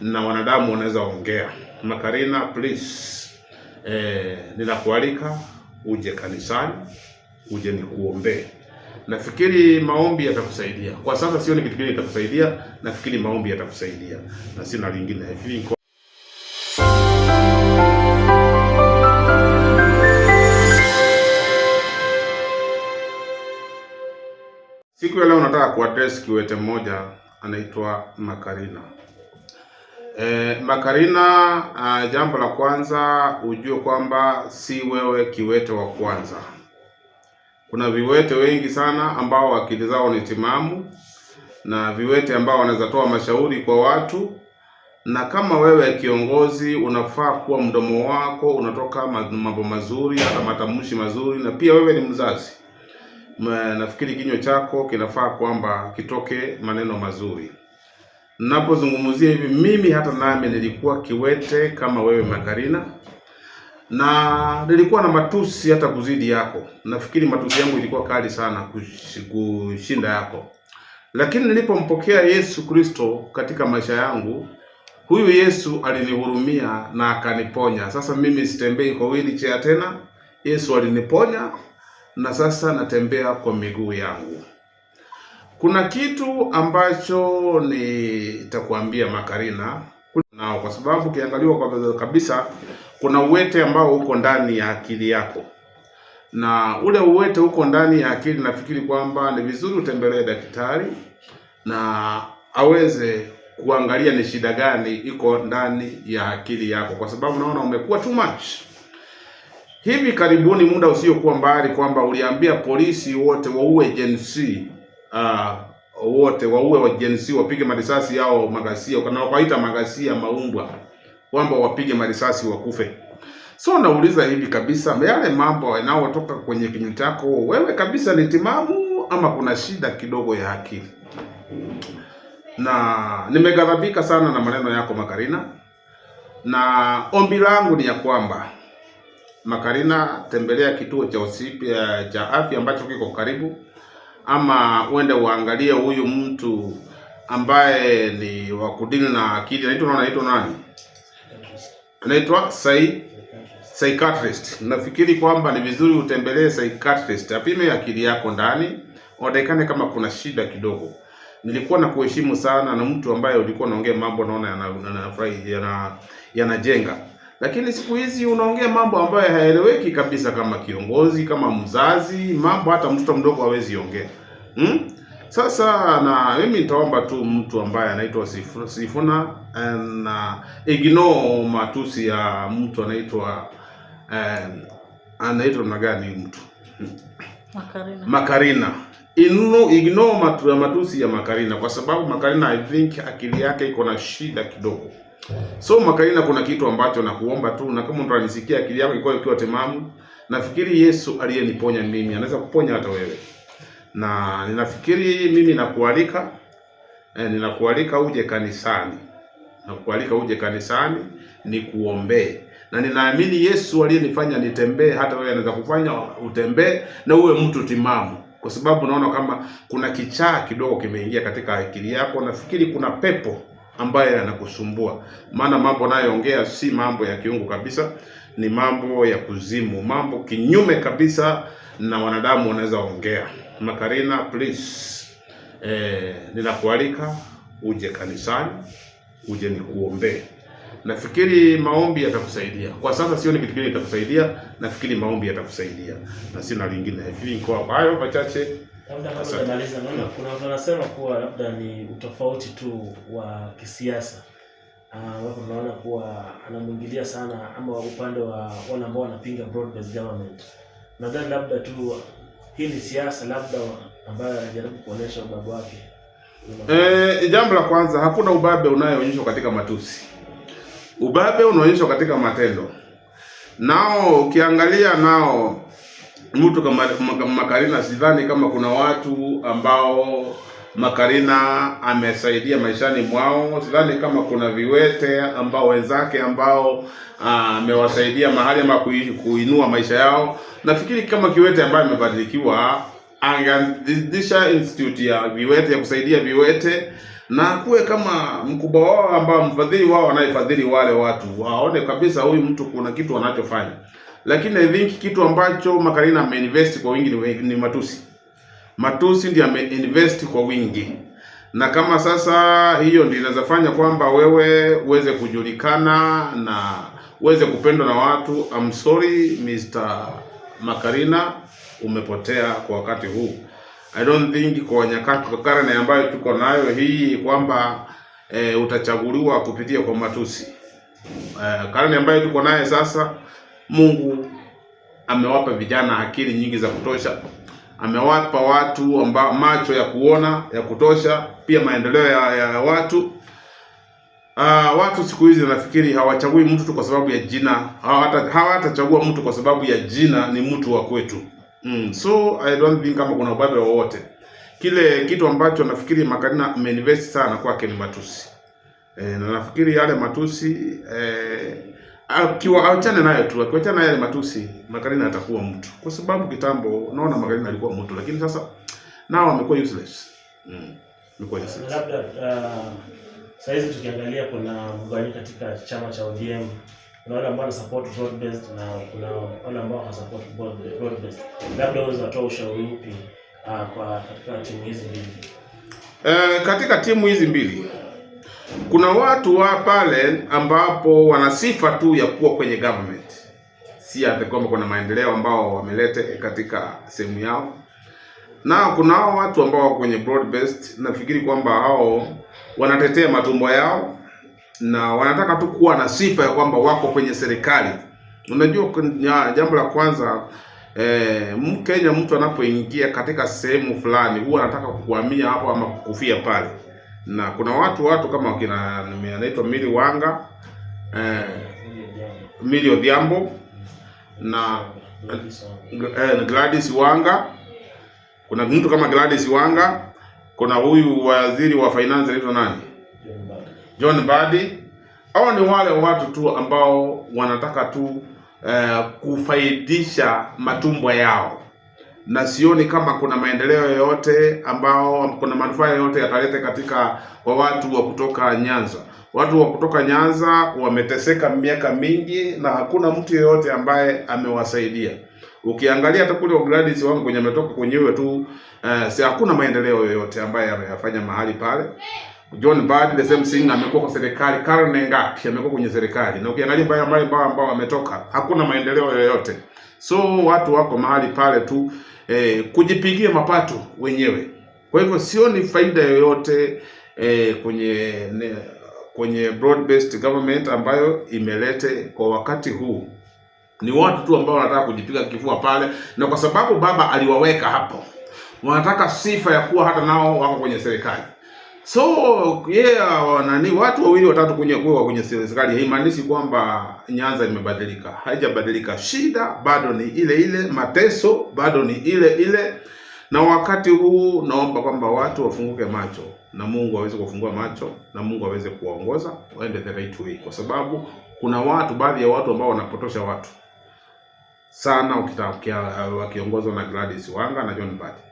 na wanadamu wanaweza ongea. Makarina, please, ninakualika uje kanisani, uje nikuombee. Nafikiri maombi yatakusaidia. Kwa sasa sioni kitu kingine kitakusaidia, nafikiri maombi yatakusaidia na sina lingine. Siku ya leo nataka kuaddress kiwete mmoja anaitwa Makarina. Makarina, jambo la kwanza ujue kwamba si wewe kiwete wa kwanza. Kuna viwete wengi sana ambao akili zao ni timamu na viwete ambao wanaweza toa mashauri kwa watu, na kama wewe kiongozi unafaa kuwa mdomo wako unatoka mambo mazuri, hata matamshi mazuri, na pia wewe ni mzazi. Nafikiri kinywa chako kinafaa kwamba kitoke maneno mazuri. Ninapozungumzia hivi, mimi hata nami nilikuwa kiwete kama wewe Makarina, na nilikuwa na matusi hata kuzidi yako. Nafikiri matusi yangu ilikuwa kali sana kushinda yako, lakini nilipompokea Yesu Kristo katika maisha yangu, huyu Yesu alinihurumia na akaniponya. Sasa mimi sitembei kwa wheelchair tena. Yesu aliniponya na sasa natembea kwa miguu yangu. Kuna kitu ambacho nitakwambia Makarina, na kwa sababu kiangaliwa kwa kabisa kuna uwete ambao uko ndani ya akili yako, na ule uwete uko ndani ya akili. Nafikiri kwamba ni vizuri utembelee daktari na aweze kuangalia ni shida gani iko ndani ya akili yako, kwa sababu naona umekuwa too much. Hivi karibuni, muda usiokuwa mbali, kwamba uliambia polisi wote waue Gen Z, wote waue wa Gen Z, wapige marisasi yao magasia, kana wakaita magasia maumbwa, kwamba wapige marisasi wakufe. So nauliza hivi kabisa, yale mambo yanayotoka kwenye kinywa chako wewe kabisa ni timamu ama kuna shida kidogo ya akili? Na nimeghadhabika sana na maneno yako Makarina, na ombi langu ni ya kwamba Makarina, tembelea kituo cha afya ambacho kiko karibu, ama uende uangalie huyu mtu ambaye ni wa kudili na akili. Anaitwa nani? Anaitwa psychiatrist. Nafikiri kwamba ni vizuri utembelee psychiatrist, apime akili yako ndani, onekane kama kuna shida kidogo. Nilikuwa na kuheshimu sana na mtu ambaye ulikuwa unaongea mambo naona yanajenga, lakini siku hizi unaongea mambo ambayo hayaeleweki kabisa, kama kiongozi, kama mzazi, mambo hata mtoto mdogo hawezi ongea. Sasa na mimi nitaomba tu mtu ambaye anaitwa Sifuna na ignore matusi ya mtu anaitwa na gani mtu Makarina. Ignore matusi ya Makarina, kwa sababu Makarina I think akili yake iko na shida kidogo. So Makarina, kuna kitu ambacho nakuomba tu, na kama unanisikia akili yako ikiwa timamu, nafikiri Yesu aliyeniponya mimi anaweza kuponya hata wewe. Na ninafikiri mimi ninakualika uje kanisani. Nakualika uje kanisani nikuombee. Na ninaamini Yesu aliyenifanya nitembee, hata wewe anaweza kufanya utembee na uwe mtu timamu, kwa sababu naona kama kuna kichaa kidogo kimeingia katika akili yako. Nafikiri kuna pepo ambaye anakusumbua, maana mambo nayoongea si mambo ya kiungu kabisa, ni mambo ya kuzimu, mambo kinyume kabisa na wanadamu wanaweza ongea. Makarina, please, ninakualika uje kanisani, uje nikuombee. Nafikiri maombi yatakusaidia. Kwa sasa sioni kitu kingine kitakusaidia, nafikiri maombi yatakusaidia na sina lingine. Hivi kwa hayo machache. Labda kama tunamaliza, naona kuna watu wanasema kuwa labda ni utofauti tu wa kisiasa. Wako naona kuwa anamuingilia sana ama upande wa wale ambao wanapinga broad based government. Nadhani labda tu hii ni siasa labda ambayo anajaribu kuonesha ubabe wake. Jambo la kwanza, hakuna ubabe unayoonyeshwa katika matusi. Ubabe unaonyeshwa katika matendo. Nao ukiangalia nao mtu kama Makarina, sidhani kama kuna watu ambao Makarina amesaidia maishani mwao. Sidhani kama kuna viwete ambao wenzake ambao amewasaidia mahali ama kuinua maisha yao. Nafikiri kama kiwete ambaye amebadilikiwa, angeanzisha institute ya viwete, ya kusaidia viwete, na kuwe kama mkubwa wao ambao mfadhili wao anayefadhili wale watu, waone kabisa huyu mtu kuna kitu anachofanya. Lakini I think kitu ambacho Macarena ameinvest kwa wingi ni matusi. Matusi ndiyo ameinvest kwa wingi, na kama sasa hiyo ndio inaweza fanya kwamba wewe uweze kujulikana na uweze kupendwa na watu, I'm sorry Mr. Macarena, umepotea kwa wakati huu. I don't think kwa nyakati kwa karne ambayo tuko nayo hii kwamba utachaguliwa kupitia kwa matusi. Karne ambayo tuko nayo sasa, Mungu amewapa vijana akili nyingi za kutosha. Amewapa watu ambao macho ya kuona ya kutosha, pia maendeleo ya watu. Watu siku hizi nafikiri hawachagui mtu tu kwa sababu ya jina. Hawatachagua mtu kwa sababu ya jina ni mtu wa kwetu. So I don't think kama kuna ubabe wowote. Kile kitu ambacho nafikiri Macarena ameinvest sana kwake ni matusi. Na nafikiri yale matusi achane nayo tu. Akiachana yale matusi, Macarena atakuwa mtu. Kwa sababu kitambo naona Macarena alikuwa mtu, lakini sasa nao amekuwa useless. Amekuwa useless. Labda sasa hizi tukiangalia kuna mgawanyiko katika chama cha ODM. Kuna wale ambao support broad based na kuna wale ambao support broad based. Labda unaweza kutoa ushauri upi kwa katika timu hizi mbili? Katika timu hizi mbili kuna watu wa pale ambapo wana sifa tu ya kuwa kwenye government, si ati kwamba kuna maendeleo ambao wamelete katika sehemu yao. Na kuna hao watu ambao wako kwenye broad based, nafikiri kwamba hao wanatetea matumbo yao na wanataka tu kuwa na sifa ya kwamba wako kwenye serikali. Unajua jambo la kwanza, Mkenya mtu anapoingia katika sehemu fulani huwa anataka kuhamia hapo ama kukufia pale. Na kuna watu kama wakina anaitwa Milly Wanga, Milly Odhiambo na Gladys Wanga. Kuna mtu kama Gladys Wanga, kuna huyu waziri wa finance anaitwa nani? John Mbadi. Hao ni wale watu tu ambao wanataka tu kufaidisha matumbo yao, na sioni kama kuna maendeleo yoyote ambao kuna manufaa yoyote yatalete katika kwa watu wa kutoka Nyanza. Watu wa kutoka Nyanza wameteseka miaka mingi na hakuna mtu yeyote ambaye amewasaidia. Ukiangalia hata kule Gladys Wanga kwenye ametoka kwenyewe tu, si hakuna maendeleo yoyote ambaye ameyafanya mahali pale. John Mbadi the same thing, amekuwa kwa serikali karne ngapi, amekuwa kwenye serikali, na ukiangalia ambao wametoka hakuna maendeleo yoyote. So watu wako mahali pale tu kujipigia mapato wenyewe. Kwa hivyo sioni faida yoyote kwenye broad based government ambayo imelete kwa wakati huu. Ni watu tu ambao wanataka kujipiga kifua pale, na kwa sababu baba aliwaweka hapo, wanataka sifa ya kuwa hata nao wako kwenye serikali. So watu wawili watatu kwenye serikali haimaanishi kwamba Nyanza imebadilika. Haijabadilika. Shida bado ni ile ile, mateso bado ni ile ile. Na wakati huu naomba kwamba watu wafunguke macho na Mungu aweze kufungua macho na Mungu aweze kuwaongoza waende the right way, kwa sababu kuna baadhi ya watu ambao wanapotosha watu sana wakiongozwa na Gladys Wanga na John Mbadi.